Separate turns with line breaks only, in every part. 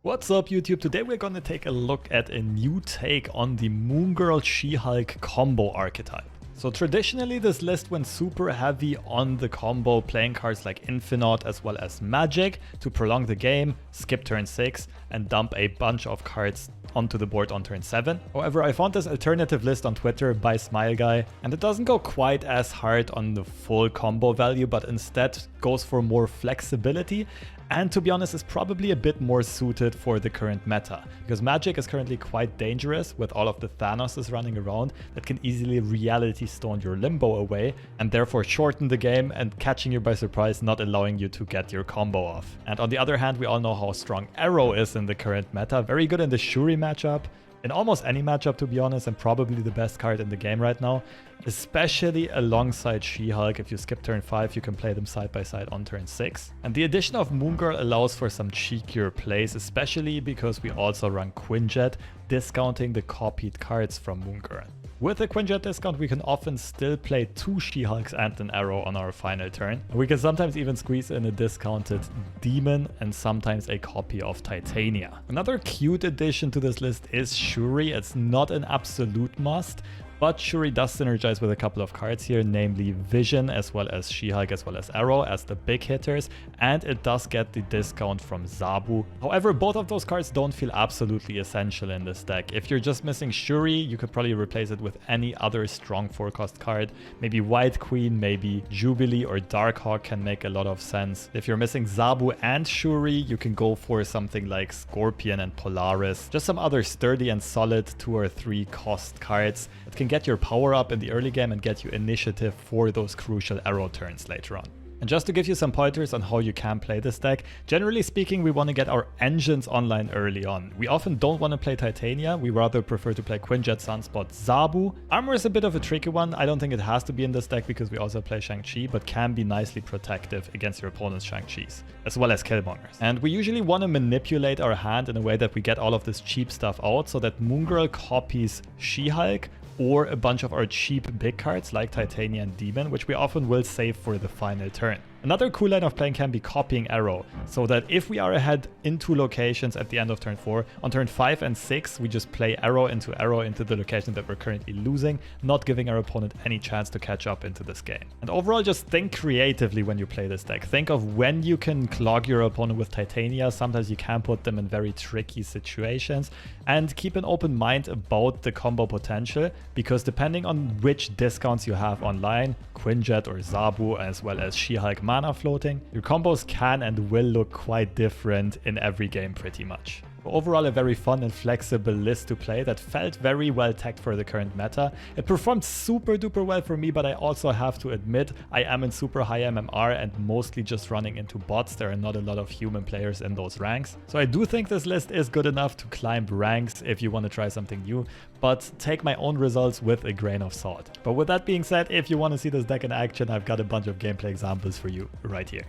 What's up YouTube? Today we're gonna take a look at a new take on the Moon Girl She-Hulk combo archetype. So traditionally this list went super heavy on the combo, playing cards like Infinite as well as Magic to prolong the game, skip turn 6 and dump a bunch of cards onto the board on turn 7. However, I found this alternative list on Twitter by Smileguy and it doesn't go quite as hard on the full combo value, but instead goes for more flexibility. And to be honest, is probably a bit more suited for the current meta, because Magic is currently quite dangerous with all of the Thanoses running around that can easily reality stone your limbo away and therefore shorten the game and catching you by surprise, not allowing you to get your combo off. And on the other hand, we all know how strong Aero is in the current meta, very good in the Shuri matchup, in almost any matchup to be honest, and probably the best card in the game right now, especially alongside She-Hulk. If you skip turn 5, you can play them side by side on turn 6. And the addition of Moon Girl allows for some cheekier plays, especially because we also run Quinjet, discounting the copied cards from Moon Girl. With a Quinjet discount, we can often still play 2 She-Hulks and an Aero on our final turn. We can sometimes even squeeze in a discounted Demon and sometimes a copy of Titania. Another cute addition to this list is Shuri. It's not an absolute must, but Shuri does synergize with a couple of cards here, namely Vision as well as She-Hulk as well as Aero as the big hitters, and it does get the discount from Zabu. However, both of those cards don't feel absolutely essential in this deck. If you're just missing Shuri, you could probably replace it with any other strong forecast card. Maybe White Queen, maybe Jubilee or Darkhawk can make a lot of sense. If you're missing Zabu and Shuri, you can go for something like Scorpion and Polaris. Just some other sturdy and solid 2 or 3 cost cards that can get your power up in the early game and get you initiative for those crucial Aero turns later on. And just to give you some pointers on how you can play this deck, generally speaking, we want to get our engines online early on. We often don't want to play Titania, we rather prefer to play Quinjet, Sunspot, Zabu. Armor is a bit of a tricky one. I don't think it has to be in this deck because we also play Shang-Chi, but can be nicely protective against your opponent's Shang-Chis, as well as Killmongers. And we usually want to manipulate our hand in a way that we get all of this cheap stuff out so that Moon Girl copies She-Hulk or a bunch of our cheap big cards like Titania and Demon, which we often will save for the final turn. Another cool line of playing can be copying Aero, so that if we are ahead in 2 locations at the end of turn 4, on turn 5 and 6 we just play Aero into the location that we're currently losing, not giving our opponent any chance to catch up into this game. And overall, just think creatively when you play this deck. Think of when you can clog your opponent with Titania. Sometimes you can put them in very tricky situations, and keep an open mind about the combo potential, because depending on which discounts you have online, Quinjet or Zabu as well as She-Hulk mana floating, your combos can and will look quite different in every game pretty much. Overall, a very fun and flexible list to play that felt very well teched for the current meta. It performed super duper well for me, but I also have to admit I am in super high MMR and mostly just running into bots. There are not a lot of human players in those ranks. So I do think this list is good enough to climb ranks if you want to try something new, but take my own results with a grain of salt. But with that being said, if you want to see this deck in action, I've got a bunch of gameplay examples for you right here.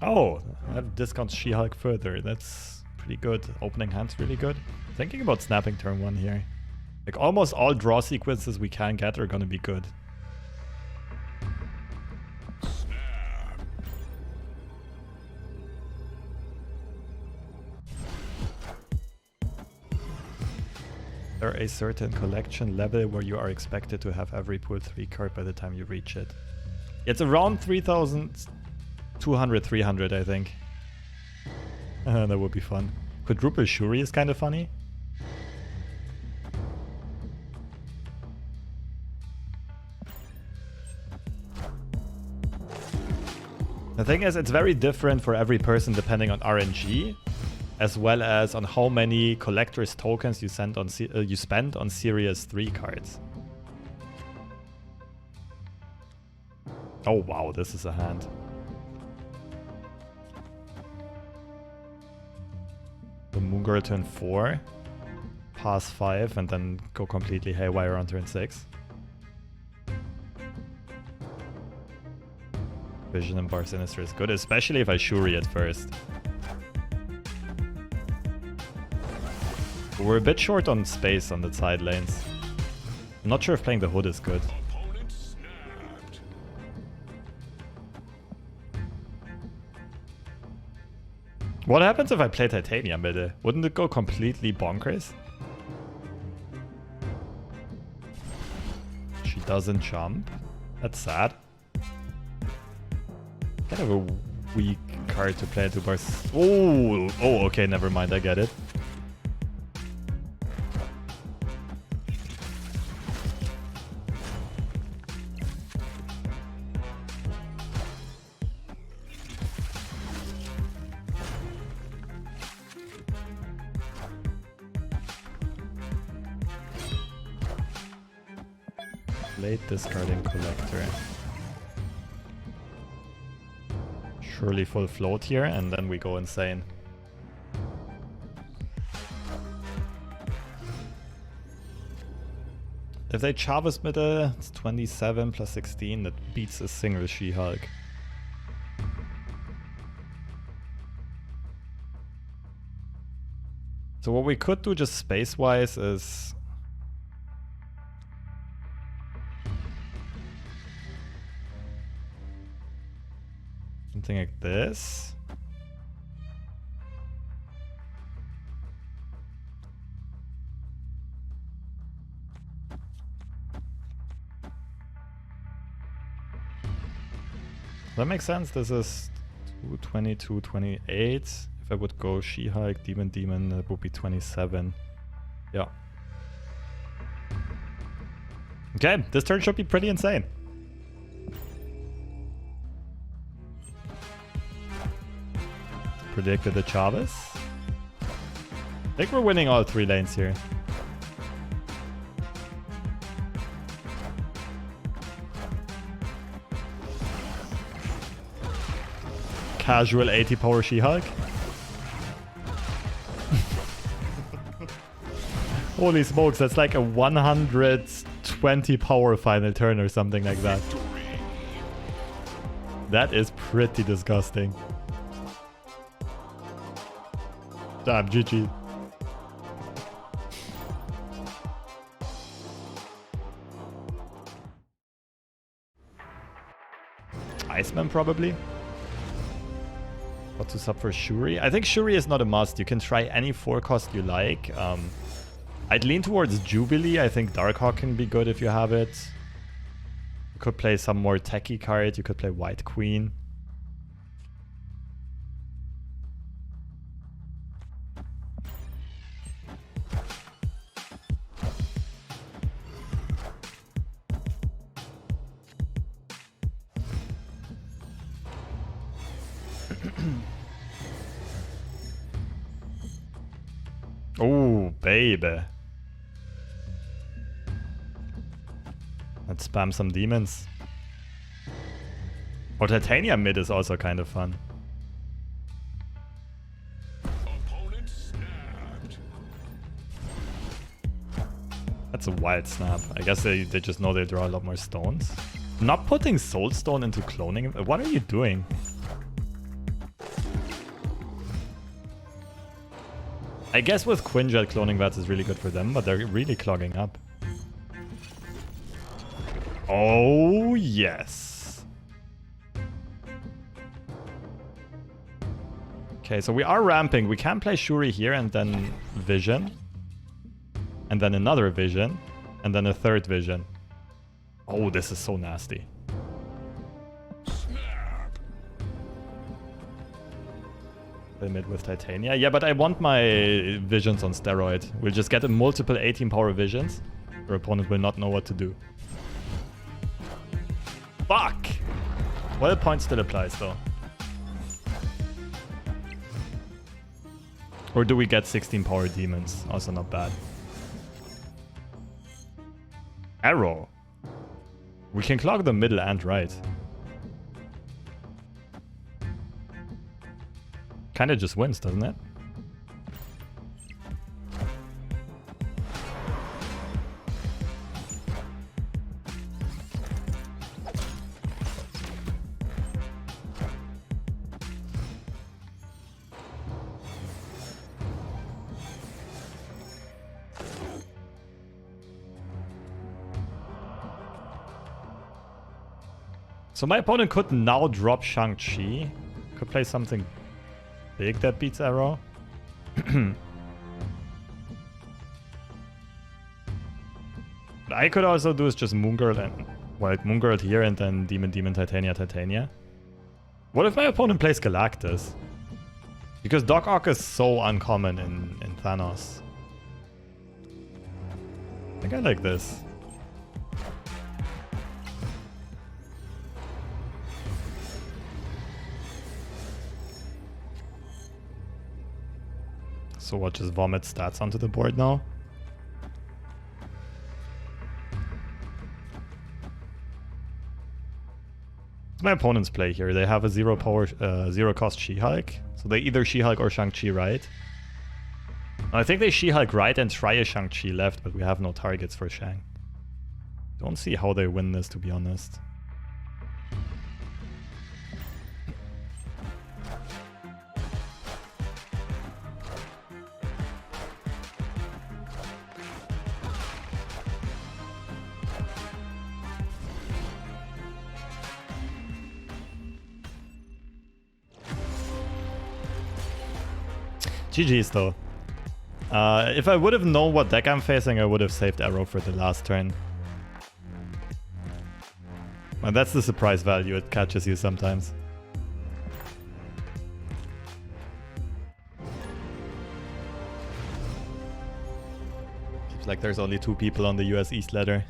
Oh, that discounts She-Hulk further. That's pretty good. Opening hand's really good. Thinking about snapping turn 1 here. Like almost all draw sequences we can get are gonna be good. There a certain collection level where you are expected to have every pool 3 card by the time you reach it. It's around 3,200, 300, I think. That would be fun. Quadruple Shuri is kind of funny. The thing is, it's very different for every person depending on RNG, as well as on how many collector's tokens you spend on Series 3 cards. Oh wow, this is a hand. The Moon Girl turn 4, pass 5, and then go completely haywire on turn 6. Vision and Bar Sinister is good, especially if I Shuri at first. We're a bit short on space on the side lanes. I'm not sure if playing the hood is good. What happens if I play Titania mid? Wouldn't it go completely bonkers? She doesn't jump. That's sad. Kind of a weak card to play into bars. Oh, okay, never mind, I get it. Late discarding collector. Surely full float here, and then we go insane. If they Chavez mit it's 27 plus 16, that beats a single She-Hulk. So what we could do just space-wise is... something like this. That makes sense. This is 22, 28. If I would go She-Hulk, Demon, that would be 27. Yeah. Okay, this turn should be pretty insane. Predicted the Chavez. I think we're winning all 3 lanes here. Casual 80 power She-Hulk. Holy smokes, that's like a 120 power final turn or something like that. That is pretty disgusting. Damn, GG. Iceman probably. What to sub for Shuri? I think Shuri is not a must. You can try any 4 cost you like. I'd lean towards Jubilee. I think Darkhawk can be good if you have it. You could play some more techie card. You could play White Queen. Oh, baby. Let's spam some demons. Or Titania mid is also kind of fun. That's a wild snap. I guess they just know they draw a lot more stones. Not putting Soulstone into cloning. What are you doing? I guess with Quinjet cloning VATS is really good for them, but they're really clogging up. Oh, yes. Okay, so we are ramping. We can play Shuri here and then Vision. And then another Vision. And then a third Vision. Oh, this is so nasty. Mid with Titania. Yeah, but I want my visions on steroid. We'll just get a multiple 18 power visions. Your opponent will not know what to do. Fuck! Well, point still applies though. Or do we get 16 power demons? Also not bad. Aero. We can clog the middle and right. Kinda just wins, doesn't it? So my opponent could now drop Shang Chi. Could play something big that beats Aero. What I could also do is just Moon Girl and Moon Girl here and then Demon Titania. What if my opponent plays Galactus? Because Doc Ock is so uncommon in Thanos. I think I like this. So what, just vomit stats onto the board now? My opponent's play here. They have a zero cost She-Hulk. So they either She-Hulk or Shang-Chi right. I think they She-Hulk right and try a Shang-Chi left, but we have no targets for Shang. Don't see how they win this, to be honest. GG's though. If I would have known what deck I'm facing, I would have saved Aero for the last turn. Well, that's the surprise value, it catches you sometimes. Seems like there's only 2 people on the US East ladder.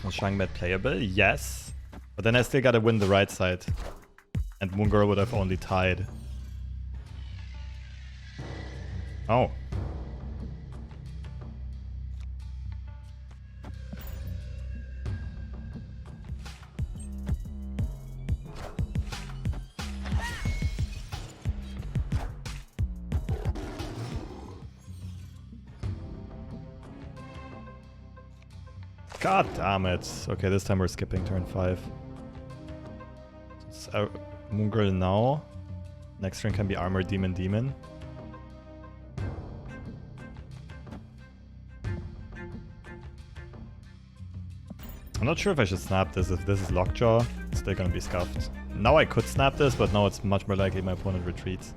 Was Shang-Met playable? Yes. But then I still gotta win the right side. And Moon Girl would have only tied. Oh. God damn it. Okay, this time we're skipping turn 5. So it's Moon Girl now. Next turn can be Armor Demon. I'm not sure if I should snap this. If this is Lockjaw, it's still gonna be scuffed. Now I could snap this, but now it's much more likely my opponent retreats.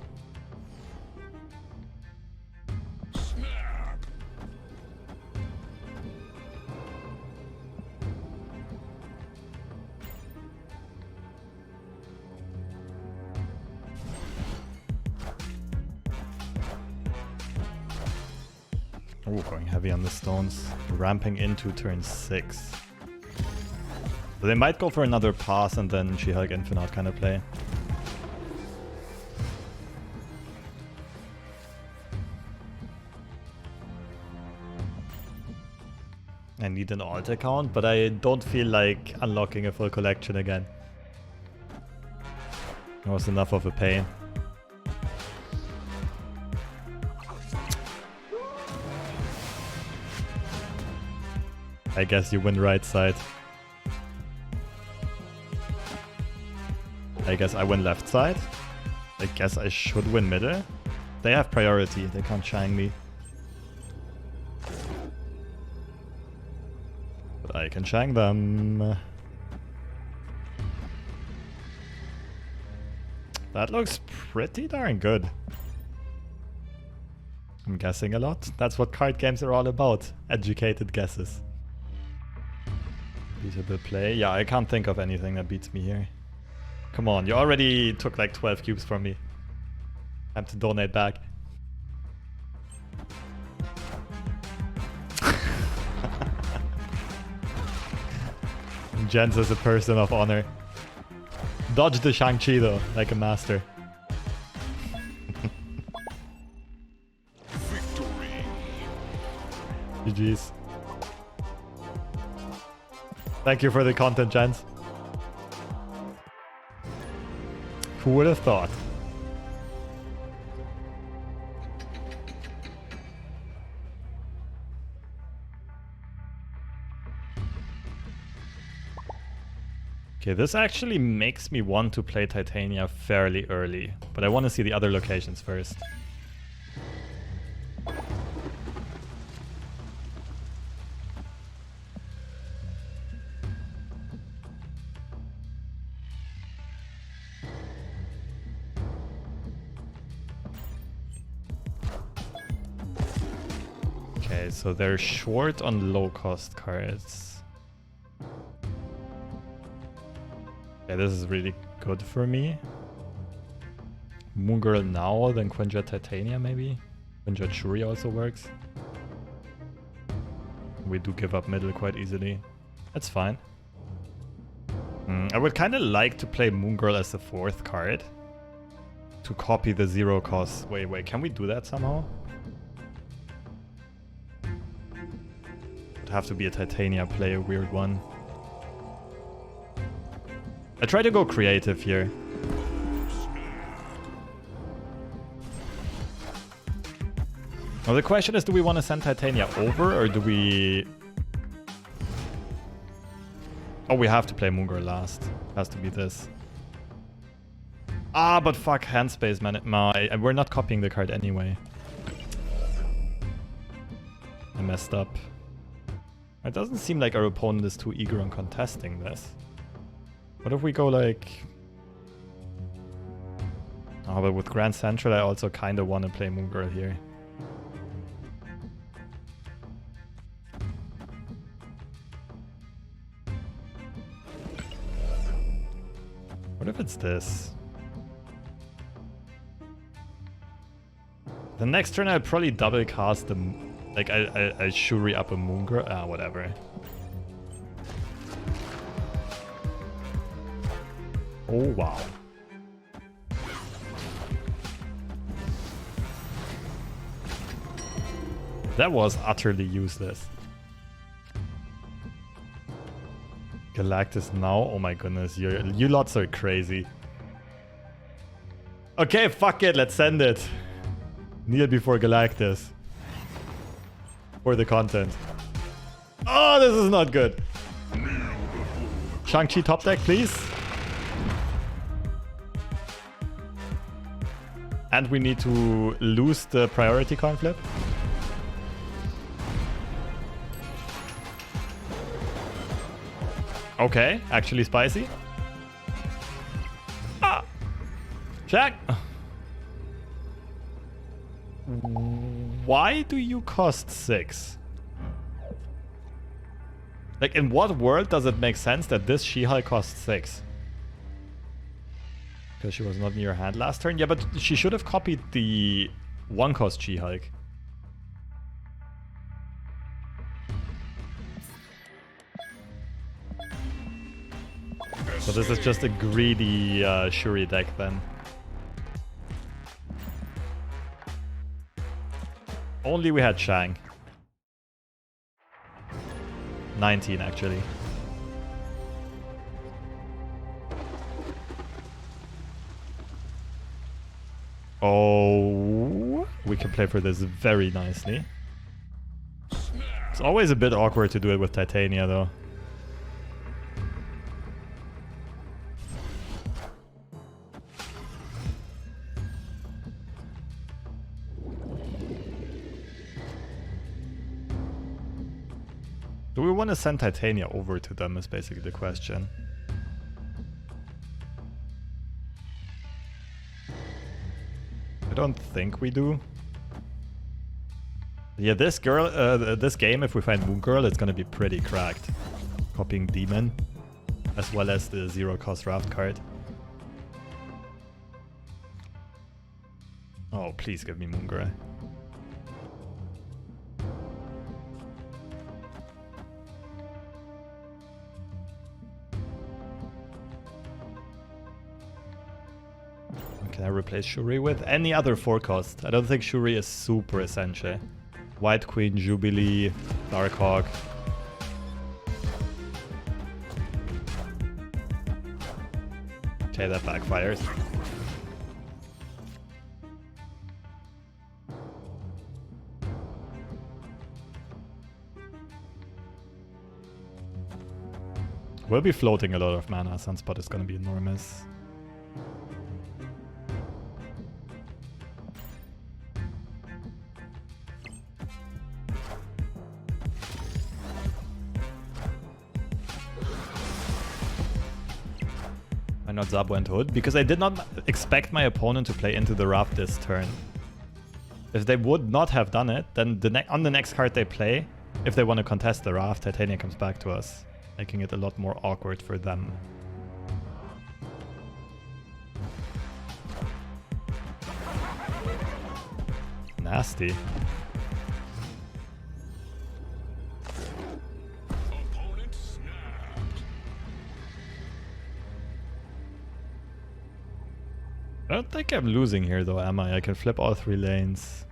Ooh, going heavy on the stones. Ramping into turn 6. So they might go for another pass and then She-Hulk Infinite kind of play. I need an alt account, but I don't feel like unlocking a full collection again. It was enough of a pain. I guess you win right side. I guess I win left side. I guess I should win middle. They have priority, they can't Shang me. But I can Shang them. That looks pretty darn good. I'm guessing a lot. That's what card games are all about. Educated guesses. Beatable play. Yeah, I can't think of anything that beats me here. Come on, you already took like 12 cubes from me. Time to donate back. Jens is a person of honor. Dodge the Shang-Chi though, like a master. Victory. GG's. Thank you for the content, Jens. Who would have thought? Okay, this actually makes me want to play Titania fairly early, but I want to see the other locations first. Okay, so they're short on low-cost cards. Okay, this is really good for me. Moon Girl now, then Quinjet Titania maybe? Quinjet Shuri also works. We do give up middle quite easily. That's fine. I would kind of like to play Moon Girl as the 4th card. To copy the 0 cost. Wait, can we do that somehow? Would have to be a Titania play, a weird one. I try to go creative here. Now the question is, do we want to send Titania over or do we... Oh, we have to play Moon Girl last. Has to be this. Ah, but fuck, hand space, man. No, we're not copying the card anyway. I messed up. It doesn't seem like our opponent is too eager on contesting this. What if we go like... Oh, but with Grand Central I also kind of want to play Moon Girl here. What if it's this? The next turn I'll probably double cast them. Like I Shuri up a Moon Girl. Ah, whatever. Oh wow. That was utterly useless. Galactus now? Oh my goodness, you lots are crazy. Okay, fuck it, let's send it. Kneel before Galactus. For the content. Oh, this is not good. Shang Chi top deck, please. And we need to lose the priority coin flip. Okay, actually spicy. Ah! Check! Why do you cost 6? Like, in what world does it make sense that this She-Hulk costs 6? Because she was not in your hand last turn? Yeah, but she should have copied the 1-cost She-Hulk. So this is just a greedy Shuri deck then. Only we had Shang. 19 actually. Oh, we can play for this very nicely. It's always a bit awkward to do it with Titania though. Do we want to send Titania over to them is basically the question. I don't think we do. Yeah, this girl, this game, if we find Moon Girl, it's gonna be pretty cracked. Copying Demon, as well as the 0-cost draft card. Oh, please give me Moon Girl. Can I replace Shuri with any other 4-cost? I don't think Shuri is super essential. White Queen, Jubilee, Darkhawk. Okay, that backfires. We'll be floating a lot of mana. Sunspot is gonna be enormous. Not Zabo and Hood, because I did not expect my opponent to play into the Raft this turn. If they would not have done it, then on the next card they play, if they want to contest the raft, Titania comes back to us, making it a lot more awkward for them. Nasty. I don't think I'm losing here though, am I? I can flip all 3 lanes.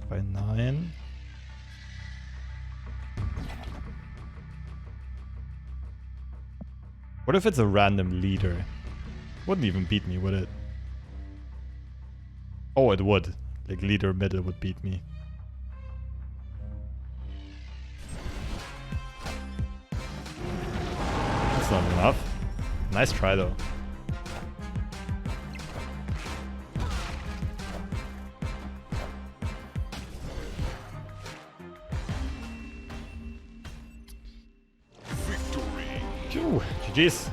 By 9. What if it's a random leader? Wouldn't even beat me, would it? Oh, it would. Like leader middle would beat me. That's not enough. Nice try though. Phew, GG's.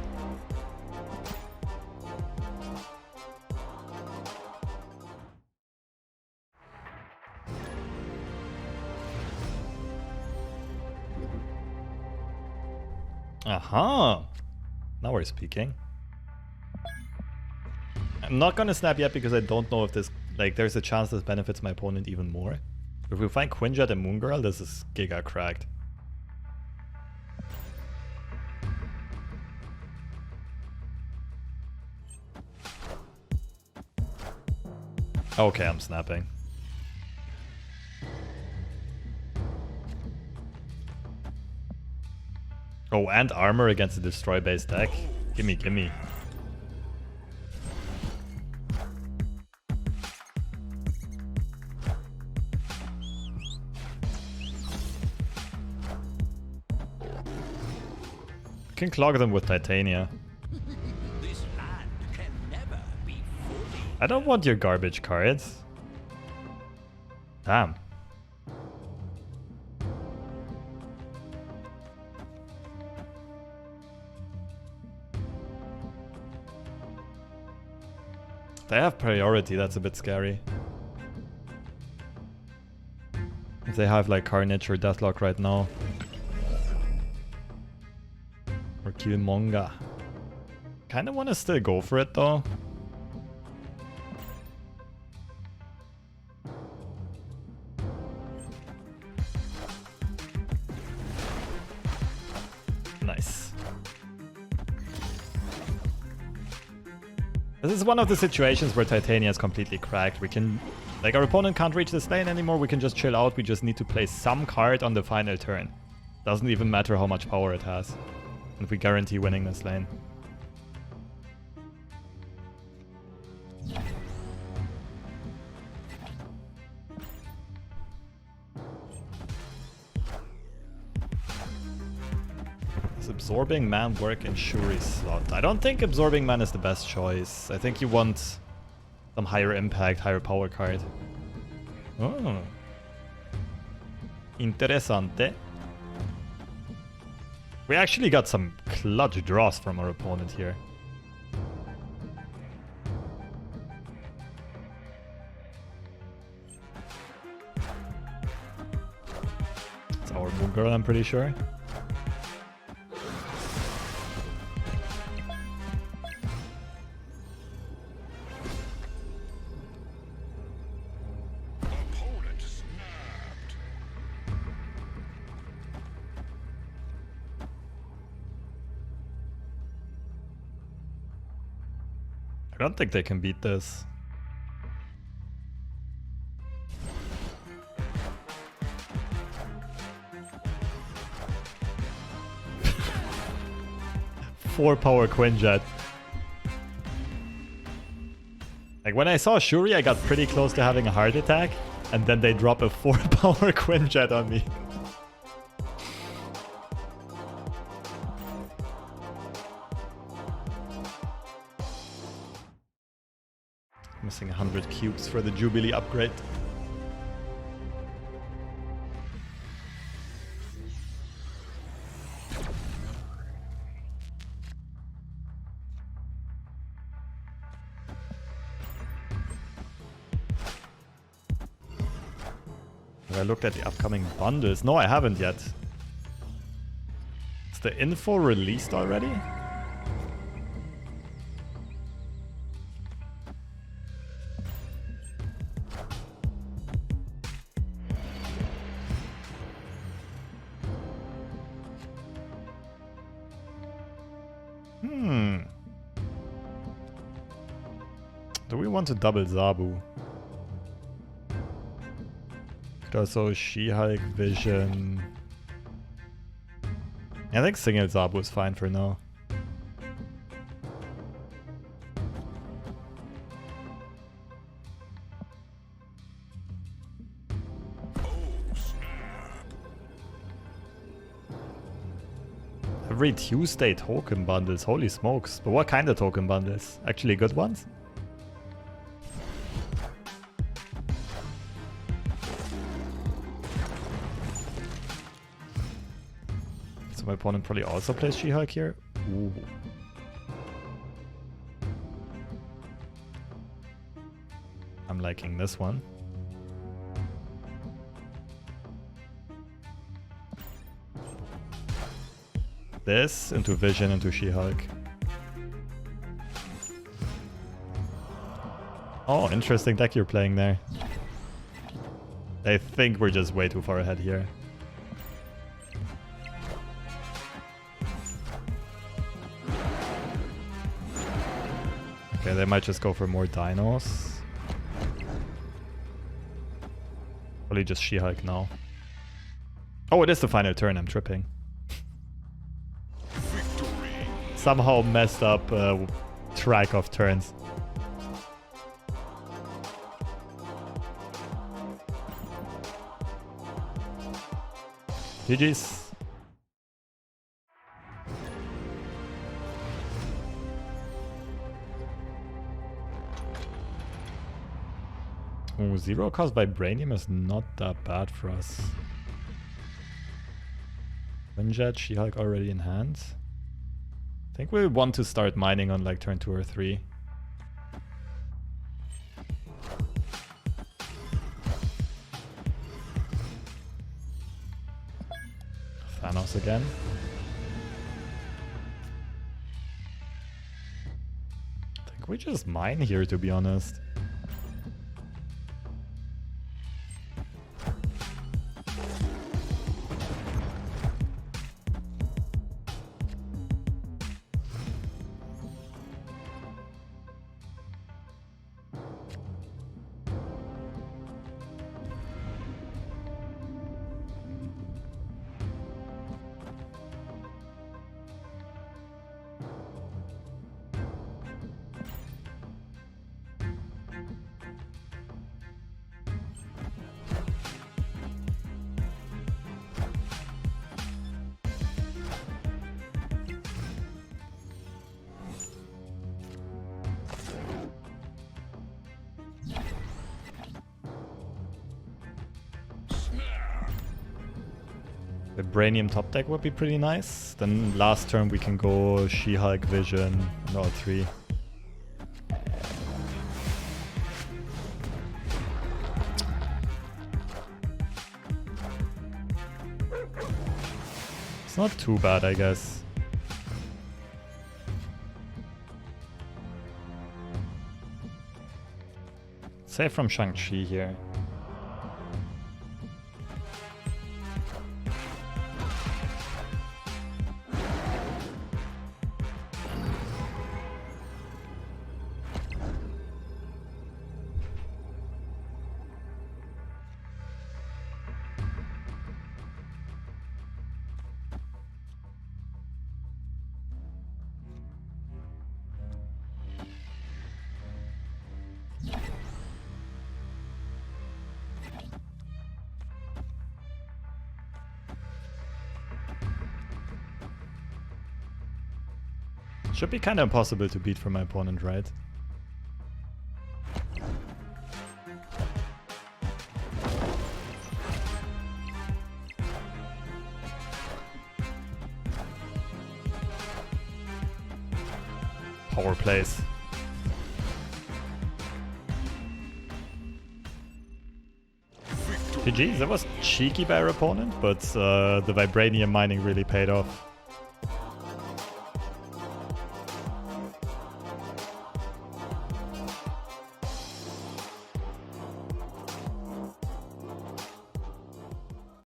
Aha! Now we're speaking. I'm not gonna snap yet because I don't know if this, like, there's a chance this benefits my opponent even more. If we find Quinjet and Moon Girl, this is giga cracked. Okay, I'm snapping. Oh, and armor against the destroy base deck. Gimme, gimme. Can clog them with Titania.
This land can never be fully.
I don't want your garbage cards. Damn. They have priority, that's a bit scary. If they have like Carnage or Deathlock right now. Or Killmonger. Kinda wanna still go for it though. Nice. This is one of the situations where Titania is completely cracked. We can, like, our opponent can't reach this lane anymore, we can just chill out, we just need to play some card on the final turn. Doesn't even matter how much power it has. And we guarantee winning this lane. Does Absorbing Man work in Shuri's slot? I don't think Absorbing Man is the best choice. I think you want some higher impact, higher power card. Oh. Interessante. We actually got some clutch draws from our opponent here. It's our Moon Girl, I'm pretty sure. I don't think they can beat this. Four power Quinjet. Like when I saw Shuri, I got pretty close to having a heart attack, and then they drop a 4 power Quinjet on me. Missing 100 cubes for the Jubilee upgrade. Have I looked at the upcoming bundles? No, I haven't yet. Is the info released already? Do we want to double Zabu? Could also She-Hulk, Vision. I think single Zabu is fine for now. Every Tuesday token bundles, holy smokes. But what kind of token bundles? Actually good ones? So my opponent probably also plays She-Hulk here. Ooh. I'm liking this one. This into Vision into She-Hulk. Oh, interesting deck you're playing there. I think we're just way too far ahead here. Okay, they might just go for more dinos. Probably just She-Hulk now. Oh, it is the final turn, I'm tripping. Somehow messed up track of turns. GG's. Oh, 0 cost Vibranium is not that bad for us. Quinjet, She-Hulk already in hand. I think we want to start mining on like turn 2 or 3. Thanos again. I think we just mine here, to be honest. Vibranium top deck would be pretty nice. Then last turn we can go She-Hulk, Vision, and all 3. It's not too bad, I guess. Save from Shang-Chi here. Should be kind of impossible to beat for my opponent, right? Power plays.
Victory.
GG, that was cheeky by our opponent, but the Vibranium mining really paid off.